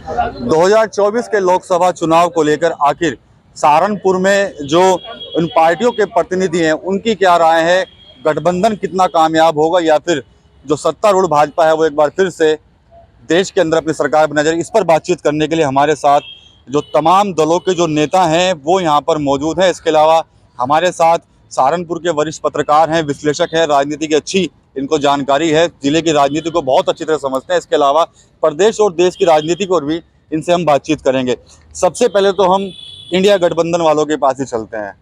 2024 के लोकसभा चुनाव को लेकर आखिर सहारनपुर में जो उन पार्टियों के प्रतिनिधि हैं उनकी क्या राय है? गठबंधन कितना कामयाब होगा या फिर जो सत्तारूढ़ भाजपा है वो एक बार फिर से देश के अंदर अपनी सरकार बनाई जाएगी? इस पर बातचीत करने के लिए हमारे साथ जो तमाम दलों के जो नेता हैं वो यहाँ पर मौजूद हैं। इसके अलावा हमारे साथ सहारनपुर के वरिष्ठ पत्रकार हैं, विश्लेषक हैं, राजनीति की अच्छी इनको जानकारी है, जिले की राजनीति को बहुत अच्छी तरह समझते हैं। इसके अलावा प्रदेश और देश की राजनीति पर भी इनसे हम बातचीत करेंगे। सबसे पहले तो हम इंडिया गठबंधन वालों के पास ही चलते हैं।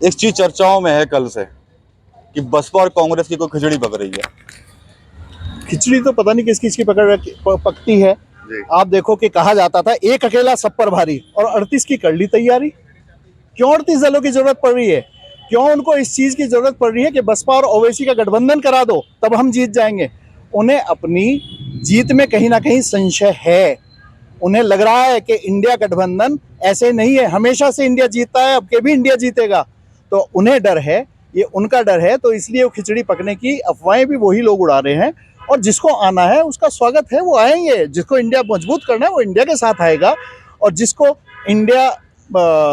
एक चीज चर्चाओं में है कल से कि बसपा और कांग्रेस की कोई खिचड़ी पक रही है। खिचड़ी तो पता नहीं किस किस की पकती है। आप देखो कि कहा जाता था एक अकेला सब पर भारी, और 38 की कर ली तैयारी। क्यों 38 दलों की जरूरत पड़ रही है? क्यों उनको इस चीज की जरूरत पड़ रही है कि बसपा और ओवैसी का गठबंधन करा दो तब हम जीत जाएंगे? उन्हें अपनी जीत में कहीं ना कहीं संशय है। उन्हें लग रहा है कि इंडिया गठबंधन ऐसे नहीं है, हमेशा से इंडिया जीतता है, अब के भी इंडिया जीतेगा। तो उन्हें डर है, ये उनका डर है, तो इसलिए वो खिचड़ी पकने की अफवाहें भी वही लोग उड़ा रहे हैं। और जिसको आना है उसका स्वागत है, वो आएंगे। जिसको इंडिया मजबूत करना है वो इंडिया के साथ आएगा, और जिसको इंडिया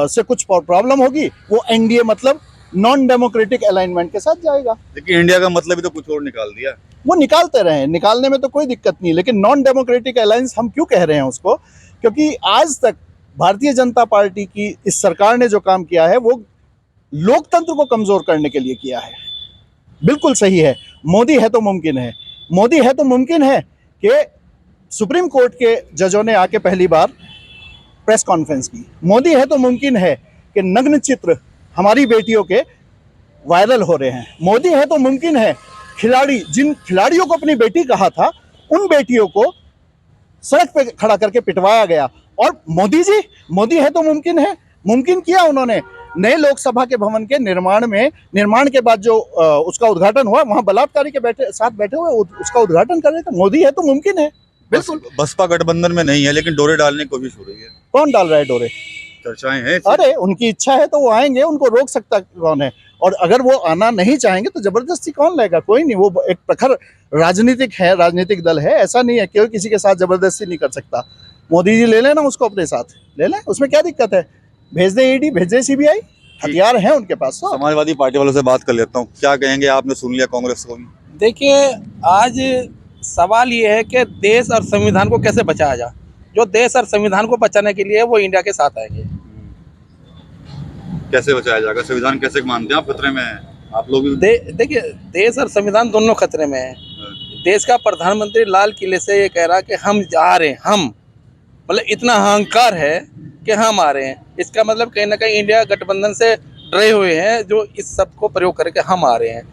से कुछ प्रॉब्लम होगी वो एनडीए मतलब नॉन डेमोक्रेटिक अलाइनमेंट के साथ जाएगा। लेकिन इंडिया का मतलब ही तो कुछ और निकाल दिया। वो निकालते रहे, निकालने में तो कोई दिक्कत नहीं, लेकिन नॉन डेमोक्रेटिक अलायंस हम क्यों कह रहे हैं उसको? क्योंकि आज तक भारतीय जनता पार्टी की इस सरकार ने जो काम किया है वो लोकतंत्र को कमजोर करने के लिए किया है। बिल्कुल सही है, मोदी है तो मुमकिन है। मोदी है तो मुमकिन है कि सुप्रीम कोर्ट के जजों ने आके पहली बार प्रेस कॉन्फ्रेंस की। मोदी है तो मुमकिन है कि नग्न चित्र हमारी बेटियों के वायरल हो रहे हैं। मोदी है तो मुमकिन है जिन खिलाड़ियों को अपनी बेटी कहा था उन बेटियों को सड़क पे खड़ा करके पिटवाया गया। और मोदी है तो मुमकिन है, मुमकिन किया उन्होंने। नए लोकसभा के भवन के निर्माण के बाद जो उसका उद्घाटन हुआ, वहां बलात्कारी के साथ बैठे हुए उसका उद्घाटन कर रहे थे। मोदी है तो मुमकिन है। बिल्कुल। बसपा गठबंधन में नहीं है लेकिन डोरे डालने की कोशिश हो रही है। कौन डाल रहा है डोरे? चर्चाएं हैं। अरे उनकी इच्छा है तो वो आएंगे, उनको रोक सकता कौन है? और अगर वो आना नहीं चाहेंगे तो जबरदस्ती कौन लाएगा? कोई नहीं। वो एक प्रखर राजनीतिक दल है, ऐसा नहीं है कि किसी के साथ जबरदस्ती नहीं कर सकता। मोदी जी ले लेना उसको अपने साथ, ले लें, उसमें क्या दिक्कत है? भेज दे ईडी, भेज दे सीबीआई, हथियार हैं उनके पास। समाजवादी पार्टी वालों से बात कर लेता हूँ, क्या कहेंगे? आपने सुन लिया कांग्रेस को भी। देखिए, आज सवाल ये है कि देश और संविधान को कैसे बचाया जाए। जो देश और संविधान को बचाने के लिए वो इंडिया के साथ आएंगे। कैसे बचाया जाएगा? संविधान कैसे मानते हैं आप खतरे में है? आप लोग देखिए, देश और संविधान दोनों खतरे में है। देश का प्रधानमंत्री लाल किले से ये कह रहा कि हम आ रहे हैं, हम मतलब इतना अहंकार है कि हम आ रहे हैं। इसका मतलब कहीं ना कहीं इंडिया गठबंधन से डरे हुए हैं, जो इस शब्द को प्रयोग करके हम आ रहे हैं।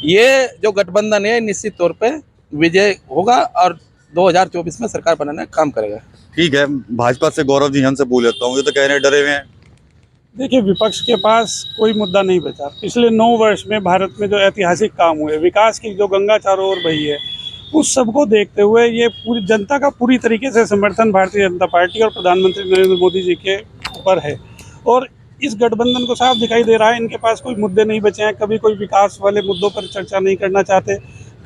ये जो गठबंधन है निश्चित तौर पे विजय होगा और 2024 में सरकार बनाने का काम करेगा। ठीक है, भाजपा से गौरव जी हमसे पूछ लेता हूँ, ये तो कह रहे हैं डरे हुए हैं। देखिए, विपक्ष के पास कोई मुद्दा नहीं बचा। पिछले 9 वर्ष में भारत में जो ऐतिहासिक काम हुए, विकास की जो गंगा चारों ओर बही है, उस सबको देखते हुए ये पूरी जनता का पूरी तरीके से समर्थन भारतीय जनता पार्टी और प्रधानमंत्री नरेंद्र मोदी जी के ऊपर है। और इस गठबंधन को साफ दिखाई दे रहा है इनके पास कोई मुद्दे नहीं बचे हैं। कभी कोई विकास वाले मुद्दों पर चर्चा नहीं करना चाहते,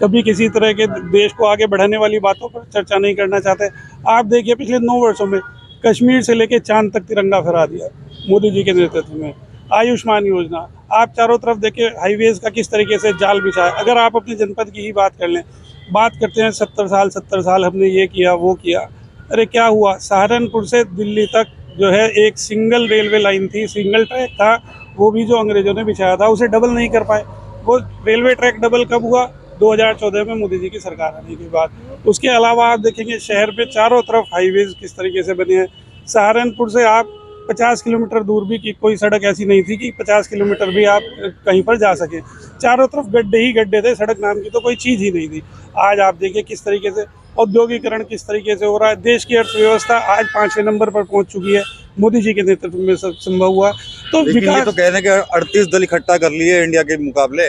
कभी किसी तरह के देश को आगे बढ़ाने वाली बातों पर चर्चा नहीं करना चाहते। आप देखिए, पिछले 9 वर्षों में कश्मीर से लेकर चांद तक तिरंगा फहरा दिया मोदी जी के नेतृत्व में। आयुष्मान योजना, आप चारों तरफ देखिए हाईवेज का किस तरीके से जाल बिछा है। अगर आप अपने जनपद की ही बात कर लें, बात करते हैं 70 साल हमने ये किया वो किया। अरे क्या हुआ? सहारनपुर से दिल्ली तक जो है एक सिंगल रेलवे लाइन थी, सिंगल ट्रैक था, वो भी जो अंग्रेजों ने बिछाया था उसे डबल नहीं कर पाए। वो रेलवे ट्रैक डबल कब हुआ? 2014 में मोदी जी की सरकार आने के बाद। उसके अलावा आप देखेंगे शहर पे चारों तरफ हाईवेज किस तरीके से बने हैं। सहारनपुर से आप 50 किलोमीटर दूर भी की कोई सड़क ऐसी नहीं थी कि 50 किलोमीटर भी आप कहीं पर जा सकें। चारों तरफ गड्ढे ही गड्ढे थे, सड़क नाम की तो कोई चीज़ ही नहीं थी। आज आप देखिए किस तरीके से औद्योगिकरण किस तरीके से हो रहा है। देश की अर्थव्यवस्था आज 5वें नंबर पर पहुंच चुकी है, मोदी जी के नेतृत्व में सब संभव हुआ। तो विकास ये तो कह रहे हैं कि 38 दल इकट्ठा कर लिए इंडिया के मुकाबले।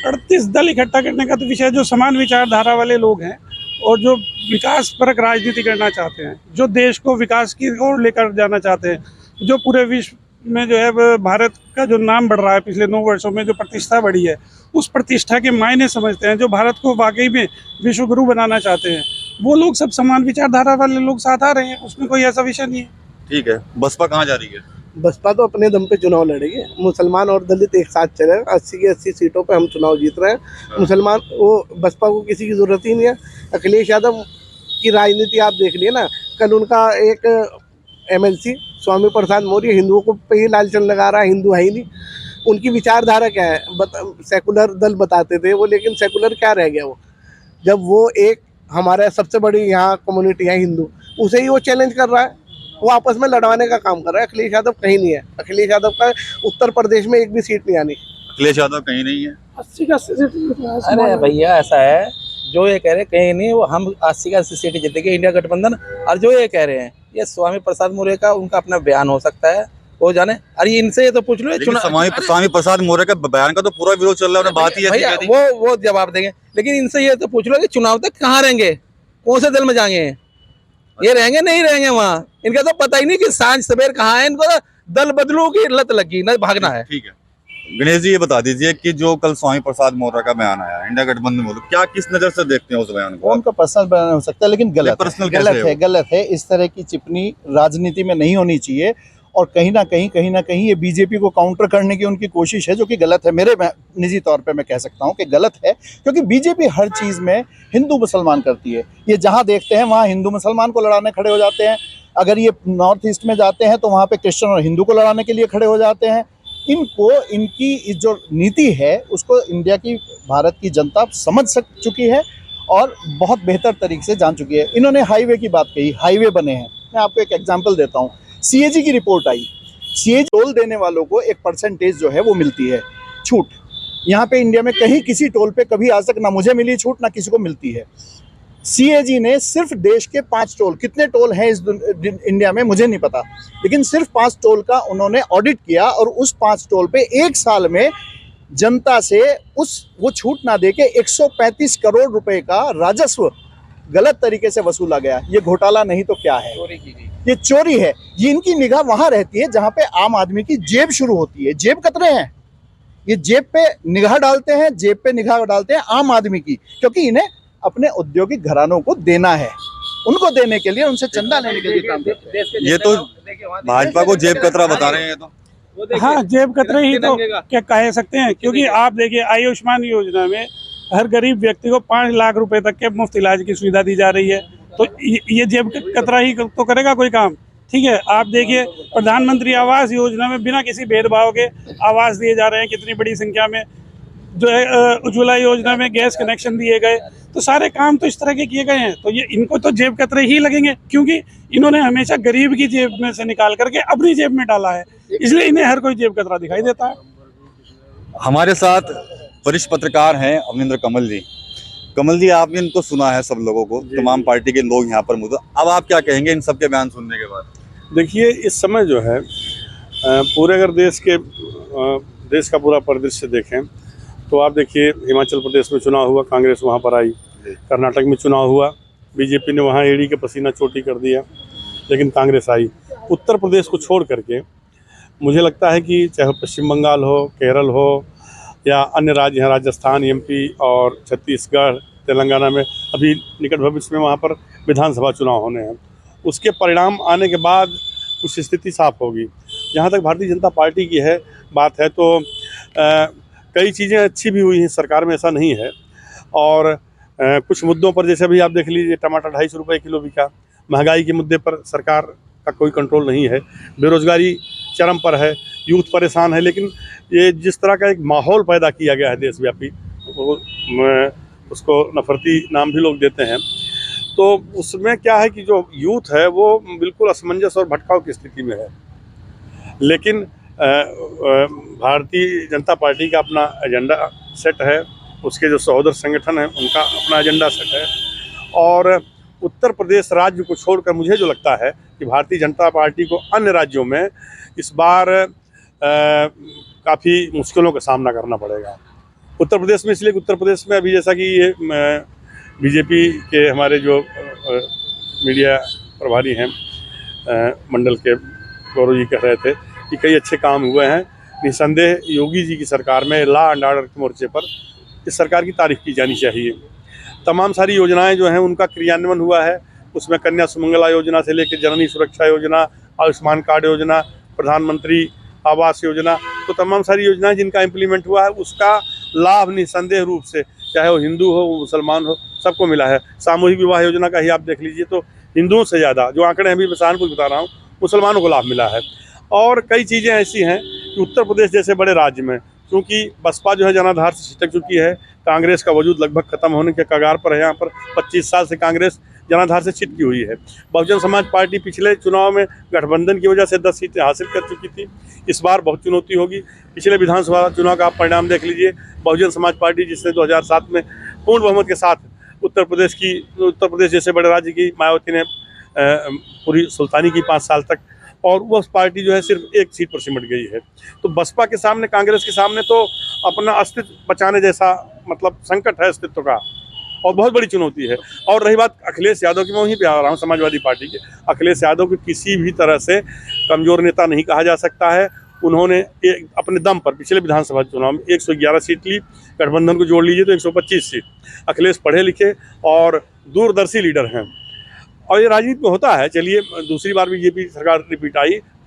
38 दल इकट्ठा करने का तो विषय, जो समान विचारधारा वाले लोग हैं और जो विकास परक राजनीति करना चाहते हैं, जो देश को विकास की ओर लेकर जाना चाहते हैं, जो पूरे विश्व में जो है भारत का जो नाम बढ़ रहा है, पिछले 9 वर्षों में जो प्रतिष्ठा बढ़ी है, उस प्रतिष्ठा के मायने समझते हैं, जो भारत को वाकई में विश्व गुरु बनाना चाहते हैं, वो लोग सब समान विचारधारा वाले लोग साथ आ रहे हैं, उसमें कोई ऐसा विषय नहीं है। ठीक है, बसपा कहाँ जा रही है? बसपा तो अपने दम पे चुनाव लड़ेगी। मुसलमान और दलित एक साथ चले, 80 की 80 सीटों पे हम चुनाव जीत रहे हैं। मुसलमान वो बसपा को किसी की ज़रूरत ही नहीं है। अखिलेश यादव की राजनीति आप देख लिए ना, कल उनका एक MLC स्वामी प्रसाद मौर्य हिंदुओं को पे ही लालचन लगा रहा है, हिंदू है ही नहीं। उनकी विचारधारा क्या है? सेकुलर दल बताते थे वो, लेकिन सेकुलर क्या रह गया वो, जब वो एक हमारे सबसे बड़ी यहाँ कम्युनिटी है हिंदू, उसे ही वो चैलेंज कर रहा है, वो आपस में लड़वाने का काम कर रहा है। अखिलेश यादव कहीं नहीं है। अखिलेश यादव का उत्तर प्रदेश में एक भी सीट नहीं आनी। अखिलेश यादव कहीं नहीं है। 80 का सीट। अरे भैया ऐसा है, जो ये कह रहे हैं कहीं नहीं, वो हम 80 का 80 सीट जीतेंगे इंडिया गठबंधन। और जो ये कह रहे हैं, ये स्वामी प्रसाद मौर्य का उनका अपना बयान हो सकता है, वो जाने। अरे इनसे ये तो पूछ लो, लेकिन स्वामी प्रसाद मौर्य का बयान का तो पूरा विरोध चल रहा है, बात ही ऐसी भैया कह दी। वो जवाब देंगे, लेकिन इनसे ये तो पूछ लो कि चुनाव तक कहाँ रहेंगे, कौन से दल में जाएंगे, ये रहेंगे नहीं रहेंगे वहाँ। इनका तो पता ही नहीं कि सांझ सवेर कहाँ है, इनको तो दल बदलू की लत लगी न, भागना है। ठीक है, गणेश जी ये बता दीजिए कि जो कल स्वामी प्रसाद मौर्य का बयान आया इंडिया गठबंधन में, क्या किस नजर से देखते हैं उस बयान वो को? उनका पर्सनल बयान हो सकता है, लेकिन गलत पर्सनल है, गलत है। इस तरह की टिप्पणी राजनीति में नहीं होनी चाहिए, और कहीं ना कहीं ये बीजेपी को काउंटर करने की उनकी कोशिश है, जो कि गलत है। मेरे निजी तौर पे मैं कह सकता हूं कि गलत है, क्योंकि बीजेपी हर चीज़ में हिंदू मुसलमान करती है। ये जहां देखते हैं वहां हिंदू मुसलमान को लड़ाने खड़े हो जाते हैं। अगर ये नॉर्थ ईस्ट में जाते हैं तो वहाँ पे क्रिश्चियन और हिंदू को लड़ाने के लिए खड़े हो जाते हैं। इनको इनकी जो नीति है उसको इंडिया की, भारत की जनता समझ चुकी है और बहुत बेहतर तरीके से जान चुकी है। इन्होंने हाईवे की बात कही, हाईवे बने हैं। मैं आपको एक एग्जांपल देता हूँ। CAG की रिपोर्ट आई, CAG टोल देने वालों को एक परसेंटेज जो है वो मिलती है छूट। यहाँ पे इंडिया में कहीं किसी टोल पे कभी आज तक ना मुझे मिली छूट, ना किसी को मिलती है। CAG ने सिर्फ देश के 5 टोल, कितने टोल हैं इस इंडिया में मुझे नहीं पता, लेकिन सिर्फ 5 टोल का उन्होंने ऑडिट किया, और उस 5 टोल पे एक साल में जनता से वो छूट ना देके 135 करोड़ रुपए का राजस्व गलत तरीके से वसूला गया। ये घोटाला नहीं तो क्या है? चोरी की गई। ये चोरी है। ये इनकी निगाह वहां रहती है जहां पे आम आदमी की जेब शुरू होती है। जेब कतरे हैं, ये जेब पे निगाह डालते हैं, जेब पे निगाह डालते हैं आम आदमी की, क्योंकि इन्हें अपने औद्योगिक घरानों को देना है, उनको देने के लिए, उनसे चंदा लेने के लिए काम करते हैं। ये तो भाजपा को जेब कतरा बता रहे हैं। ये तो हाँ, जेब कतरे ही तो क्या कह सकते हैं, क्योंकि आप देखिए आयुष्मान योजना में हर गरीब व्यक्ति को 5 लाख रुपए तक के मुफ्त इलाज की सुविधा दी जा रही है। तो ये जेब कतरा ही तो करेगा कोई काम? ठीक है, आप देखिए प्रधानमंत्री आवास योजना में बिना किसी भेदभाव के आवास दिए जा रहे हैं, कितनी बड़ी संख्या में। जो है उज्ज्वला योजना में गैस कनेक्शन दिए गए। तो सारे काम तो इस तरह के किए गए हैं। तो ये इनको तो जेब कतरे ही लगेंगे, क्योंकि इन्होंने हमेशा गरीब की जेब में से निकाल करके अपनी जेब में डाला है, इसलिए इन्हें हर कोई जेब कतरा दिखाई देता है। हमारे साथ वरिष्ठ पत्रकार हैं अवनिंद्र कमल जी। कमल जी, आपने इनको सुना है, सब लोगों को, तमाम पार्टी के लोग यहाँ पर मौजूद। अब आप क्या कहेंगे इन सबके बयान सुनने के बाद? देखिए, इस समय जो है पूरे अगर देश का पूरा परिदृश्य देखें तो आप देखिए, हिमाचल प्रदेश में चुनाव हुआ, कांग्रेस वहाँ पर आई। कर्नाटक में चुनाव हुआ, बीजेपी ने वहाँ एड़ी के पसीना चोटी कर दिया, लेकिन कांग्रेस आई। उत्तर प्रदेश को छोड़ करके मुझे लगता है कि चाहे पश्चिम बंगाल हो, केरल हो या अन्य राज्य हैं, राजस्थान, MP और छत्तीसगढ़, तेलंगाना में अभी निकट भविष्य में वहाँ पर विधानसभा चुनाव होने हैं। उसके परिणाम आने के बाद कुछ स्थिति साफ होगी। जहाँ तक भारतीय जनता पार्टी की बात है तो कई चीज़ें अच्छी भी हुई हैं सरकार में, ऐसा नहीं है। और कुछ मुद्दों पर, जैसे अभी आप देख लीजिए, टमाटर 250 रुपये किलो बिका। महंगाई के मुद्दे पर सरकार का कोई कंट्रोल नहीं है। बेरोजगारी चरम पर है, यूथ परेशान है। लेकिन ये जिस तरह का एक माहौल पैदा किया गया है देशव्यापी, उसको नफरती नाम भी लोग देते हैं, तो उसमें क्या है कि जो यूथ है वो बिल्कुल असमंजस और भटकाव की स्थिति में है। लेकिन भारतीय जनता पार्टी का अपना एजेंडा सेट है, उसके जो सहोदर संगठन हैं उनका अपना एजेंडा सेट है। और उत्तर प्रदेश राज्य को छोड़कर मुझे जो लगता है कि भारतीय जनता पार्टी को अन्य राज्यों में इस बार काफ़ी मुश्किलों का सामना करना पड़ेगा। उत्तर प्रदेश में इसलिए, उत्तर प्रदेश में अभी जैसा कि ये बीजेपी के हमारे जो मीडिया प्रभारी हैं मंडल के, गौरव जी कह रहे थे कि कई अच्छे काम हुए हैं। निसंदेह योगी जी की सरकार में लॉ एंड ऑर्डर के मोर्चे पर इस सरकार की तारीफ की जानी चाहिए। तमाम सारी योजनाएं जो हैं उनका क्रियान्वयन हुआ है। उसमें कन्या सुमंगला योजना से लेकर जननी सुरक्षा योजना, आयुष्मान कार्ड योजना, प्रधानमंत्री आवास योजना, तो तमाम सारी योजनाएं जिनका इम्प्लीमेंट हुआ है उसका लाभ निसंदेह रूप से चाहे वो हिंदू हो, वो मुसलमान हो, सबको मिला है। सामूहिक विवाह योजना का ही आप देख लीजिए तो हिंदुओं से ज़्यादा, जो आंकड़े अभी सहारनपुर बता रहा हूँ, मुसलमानों को लाभ मिला है। और कई चीज़ें ऐसी हैं कि उत्तर प्रदेश जैसे बड़े राज्य में क्योंकि बसपा जो है जनाधार से छिटक चुकी है, कांग्रेस का वजूद लगभग खत्म होने के कगार पर है। यहाँ पर 25 साल से कांग्रेस जनाधार से छिटकी हुई है। बहुजन समाज पार्टी पिछले चुनाव में गठबंधन की वजह से 10 सीटें हासिल कर चुकी थी। इस बार बहुत चुनौती होगी। पिछले विधानसभा चुनाव का आप परिणाम देख लीजिए। बहुजन समाज पार्टी जिसने 2007 में पूर्ण बहुमत के साथ उत्तर प्रदेश जैसे बड़े राज्य की मायावती ने पूरी सुल्तानी की 5 साल तक, और वह पार्टी जो है सिर्फ 1 सीट पर सिमट गई है। तो बसपा के सामने, कांग्रेस के सामने तो अपना अस्तित्व बचाने जैसा मतलब संकट है अस्तित्व का, और बहुत बड़ी चुनौती है। और रही बात अखिलेश यादव की, मैं वहीं पे आ रहा हूँ समाजवादी पार्टी के। अखिलेश यादव को किसी भी तरह से कमज़ोर नेता नहीं कहा जा सकता है। उन्होंने अपने दम पर पिछले विधानसभा चुनाव में 111 सीट ली, गठबंधन को जोड़ लीजिए तो 125 सीट। अखिलेश पढ़े लिखे और दूरदर्शी लीडर हैं, और ये राजनीति में होता है। चलिए, दूसरी बार बीजेपी सरकार रिपीट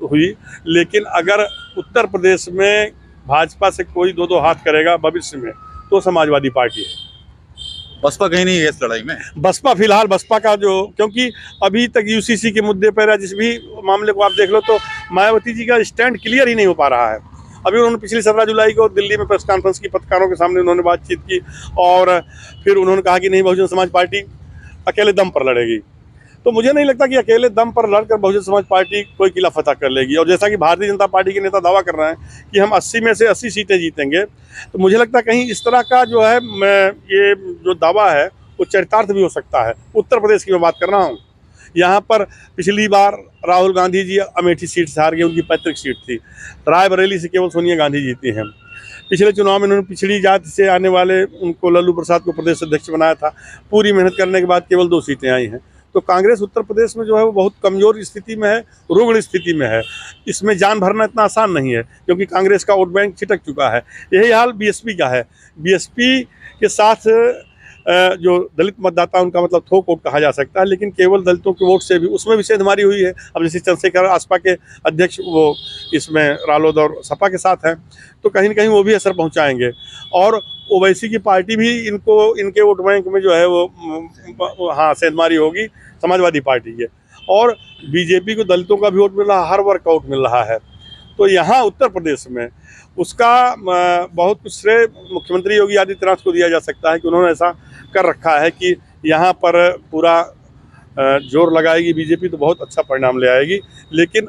हुई, लेकिन अगर उत्तर प्रदेश में भाजपा से कोई 2-2 हाथ करेगा भविष्य में तो समाजवादी पार्टी है। बसपा कहीं नहीं है इस लड़ाई में। बसपा फिलहाल बसपा का जो, क्योंकि अभी तक यूसीसी के मुद्दे पर या जिस भी मामले को आप देख लो तो मायावती जी का स्टैंड क्लियर ही नहीं हो पा रहा है। अभी उन्होंने पिछली 17 जुलाई को दिल्ली में प्रेस कॉन्फ्रेंस की, पत्रकारों के सामने उन्होंने बातचीत की और फिर उन्होंने कहा कि नहीं, बहुजन समाज पार्टी अकेले दम पर लड़ेगी। तो मुझे नहीं लगता कि अकेले दम पर लड़कर बहुजन समाज पार्टी कोई किला फतह कर लेगी। और जैसा कि भारतीय जनता पार्टी के नेता दावा कर रहे हैं कि हम 80 में से 80 सीटें जीतेंगे, तो मुझे लगता है कहीं इस तरह का जो है ये जो दावा है वो चरितार्थ भी हो सकता है। उत्तर प्रदेश की मैं बात कर रहा हूँ। यहाँ पर पिछली बार राहुल गांधी जी अमेठी सीट से हार गए, उनकी पैतृक सीट थी। रायबरेली से केवल सोनिया गांधी जीती हैं। पिछले चुनाव में उन्होंने पिछड़ी जाति से आने वाले उनको लल्लू प्रसाद को प्रदेश अध्यक्ष बनाया था। पूरी मेहनत करने के बाद केवल 2 सीटें आई हैं। तो कांग्रेस उत्तर प्रदेश में जो है वो बहुत कमज़ोर स्थिति में है, रुग्ण स्थिति में है। इसमें जान भरना इतना आसान नहीं है क्योंकि कांग्रेस का वोट बैंक छिटक चुका है। यही हाल बीएसपी का है। बीएसपी के साथ जो दलित मतदाता उनका मतलब थोक वोट कहा जा सकता है, लेकिन केवल दलितों के वोट से भी उसमें भी सेंधमारी हुई है। अब जैसे चंद्रशेखर आसपा के अध्यक्ष वो इसमें रालोद और सपा के साथ हैं, तो कहीं ना कहीं वो भी असर पहुंचाएंगे। और ओवैसी की पार्टी भी इनके वोट बैंक में जो है वो हाँ सेंधमारी होगी समाजवादी पार्टी के। और बीजेपी को दलितों का भी वोट मिल रहा है, हर वर्ग का वोट मिल रहा है। तो यहाँ उत्तर प्रदेश में उसका बहुत कुछ श्रेय मुख्यमंत्री योगी आदित्यनाथ को दिया जा सकता है कि उन्होंने ऐसा कर रखा है कि यहाँ पर पूरा जोर लगाएगी बीजेपी तो बहुत अच्छा परिणाम ले आएगी। लेकिन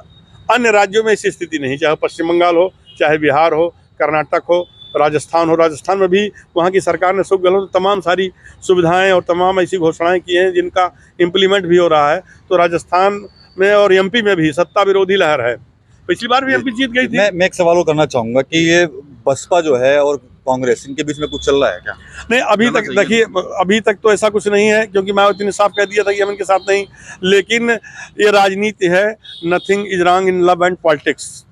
अन्य राज्यों में ऐसी स्थिति नहीं, चाहे पश्चिम बंगाल हो, चाहे बिहार हो, कर्नाटक हो, राजस्थान हो। राजस्थान में भी वहाँ की सरकार ने सुख गहलोत तमाम सारी सुविधाएं और तमाम ऐसी घोषणाएं की हैं जिनका इम्प्लीमेंट भी हो रहा है। तो राजस्थान में और एमपी में भी सत्ता विरोधी लहर है। पिछली बार भी एमपी जीत गई थी। मैं एक सवाल करना चाहूँगा कि ये बसपा जो है और कांग्रेस, इनके बीच में कुछ चल रहा है क्या? नहीं, अभी तक देखिए, अभी तक तो ऐसा कुछ नहीं है क्योंकि मायावती ने साफ कह दिया था कि हम इनके साथ नहीं। लेकिन ये राजनीति है, nothing is wrong in love and politics.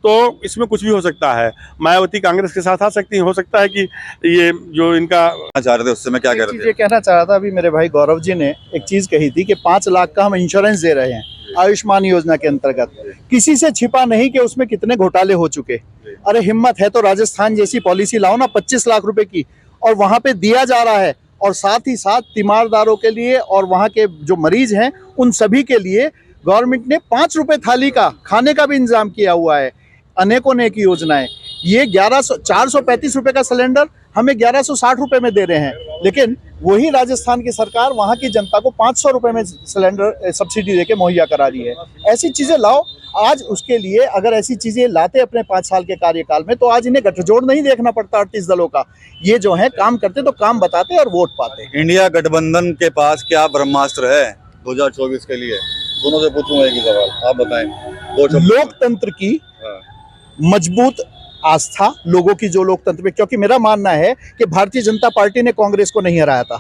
तो इसमें कुछ भी हो सकता है। मायावती कांग्रेस के साथ आ सकती है, हो सकता है कि ये जो इनका चाह रहे थे उससे मैं क्या कह रहे थे? ये कहना चाह रहा था, अभी मेरे भाई गौरव जी ने एक चीज कही थी कि 5 लाख का हम इंश्योरेंस दे रहे हैं आयुष्मान योजना के अंतर्गत। किसी से छिपा नहीं कि उसमें कितने घोटाले हो चुके। अरे हिम्मत है तो राजस्थान जैसी पॉलिसी लाओ ना 25 लाख रुपए की, और वहां पे दिया जा रहा है। और साथ ही साथ तीमारदारों के लिए और वहां के जो मरीज हैं उन सभी के लिए गवर्नमेंट ने 5 रुपए थाली का खाने का भी इंतजाम किया हुआ है। अनेकों ने की योजनाएं। ये 435 रुपए का सिलेंडर हमें 1160 रुपए में दे रहे हैं, लेकिन वही राजस्थान की सरकार वहां की जनता को 500 रुपए में सिलेंडर सब्सिडी देके मुहैया करा रही है। ऐसी चीजें लाओ। आज उसके लिए अगर ऐसी चीजें लाते अपने 5 साल के कार्यकाल में, तो आज इन्हें गठजोड़ नहीं देखना पड़ता 38 दलों का। ये जो है काम करते तो काम बताते और वोट पाते। इंडिया गठबंधन के पास क्या ब्रह्मास्त्र है 2024 के लिए? दोनों से पूछूंगा एक ही सवाल, आप बताएं। लोकतंत्र की मजबूत आस्था, लोगों की जो लोकतंत्र में, क्योंकि मेरा मानना है कि भारतीय जनता पार्टी ने कांग्रेस को नहीं हराया था,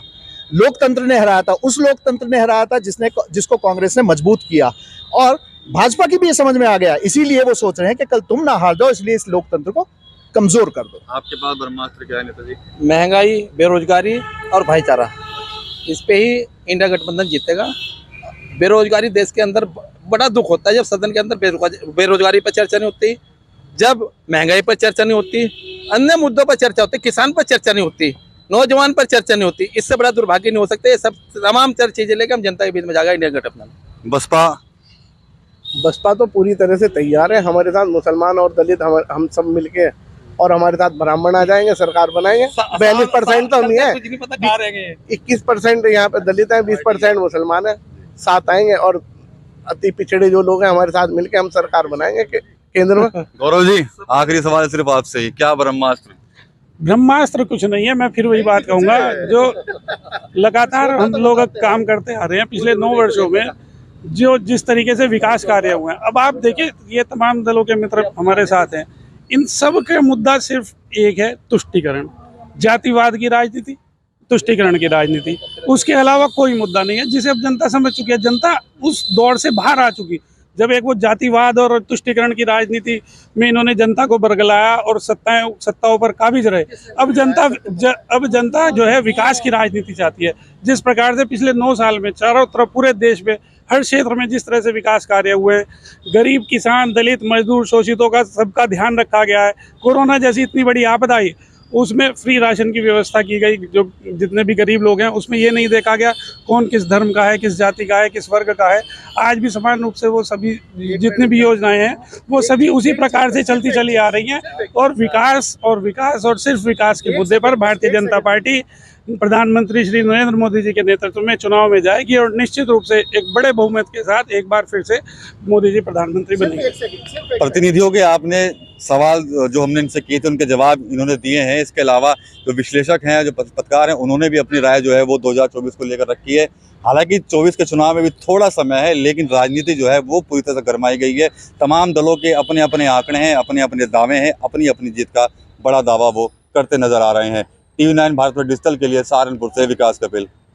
लोकतंत्र ने हराया था। उस लोकतंत्र ने हराया था जिसको कांग्रेस ने मजबूत किया। और भाजपा की भी ये समझ में आ गया, इसीलिए वो सोच रहे हैं कि कल तुम ना हार जाओ, इसलिए इस लोकतंत्र को कमजोर कर दो। आपके पास ब्रह्मास्त्र क्या है नेता जी? महंगाई, बेरोजगारी और भाईचारा। इस पे ही इंडिया गठबंधन जीतेगा। बेरोजगारी देश के अंदर बड़ा दुख होता है जब सदन के अंदर बेरोजगारी पर चर्चा नहीं होती, जब महंगाई पर चर्चा नहीं होती, अन्य मुद्दों पर चर्चा होती, किसान पर चर्चा नहीं होती, नौजवान पर चर्चा नहीं होती। इससे बड़ा दुर्भाग्य नहीं हो सकता। ये सब तमाम चीजें लेकर हम जनता के बीच में जाएगा इंडिया गठबंधन। बसपा तो पूरी तरह से तैयार है। हमारे साथ मुसलमान और दलित हम सब मिलके, और हमारे साथ ब्राह्मण आ जाएंगे, सरकार बनाएंगे। 42% तो नहीं है, 21% यहाँ पे दलित है, 20% मुसलमान है, साथ आएंगे और अति पिछड़े जो लोग हैं हमारे साथ मिलके हम सरकार बनाएंगे केंद्र में। गौरव जी, आखिरी सवाल सिर्फ आपसे ही, क्या ब्रह्मास्त्र? ब्रह्मास्त्र कुछ नहीं है। मैं फिर वही बात कहूंगा, जो लगातार हम लोग काम करते आ रहे हैं पिछले 9 वर्षों में, जो जिस तरीके से विकास कार्य हुए हैं। अब आप देखिए, ये तमाम दलों के मित्र हमारे साथ हैं, इन सब का मुद्दा सिर्फ एक है, तुष्टीकरण, जातिवाद की राजनीति, तुष्टीकरण की राजनीति। उसके अलावा कोई मुद्दा नहीं है जिसे अब जनता समझ चुकी है। जनता उस दौर से बाहर आ चुकी, जब एक वो जातिवाद और तुष्टीकरण की राजनीति में इन्होंने जनता को बरगलाया और सत्ताओं पर काबिज रहे। अब जनता जो है विकास की राजनीति चाहती है। जिस प्रकार से पिछले 9 साल में चारों तरफ पूरे देश में हर क्षेत्र में जिस तरह से विकास कार्य हुए, गरीब, किसान, दलित, मजदूर, शोषितों का सबका ध्यान रखा गया है। कोरोना जैसी इतनी बड़ी आपदा आई, उसमें फ्री राशन की व्यवस्था की गई। जो जितने भी गरीब लोग हैं, उसमें ये नहीं देखा गया कौन किस धर्म का है, किस जाति का है, किस वर्ग का है। आज भी समान रूप से वो सभी जितनी भी योजनाएं हैं वो सभी उसी प्रकार से चलती चली आ रही हैं। और विकास और सिर्फ विकास के मुद्दे पर भारतीय जनता पार्टी प्रधानमंत्री श्री नरेंद्र मोदी जी के नेतृत्व में चुनाव में जाएगी और निश्चित रूप से एक बड़े बहुमत के साथ एक बार फिर से मोदी जी प्रधानमंत्री बनेंगे। प्रतिनिधियों के आपने सवाल जो हमने इनसे किए थे उनके जवाब इन्होंने दिए हैं। इसके अलावा जो विश्लेषक हैं, जो पत्रकार हैं, उन्होंने भी अपनी राय जो है वो 2024 को लेकर रखी है। हालांकि 24 के चुनाव में भी थोड़ा समय है, लेकिन राजनीति जो है वो पूरी तरह से गरमाई गई है। तमाम दलों के अपने अपने आंकड़े हैं, अपने अपने दावे हैं, अपनी अपनी जीत का बड़ा दावा वो करते नजर आ रहे हैं। TV9 भारत में डिजिटल के लिए सहारनपुर से विकास कपिल।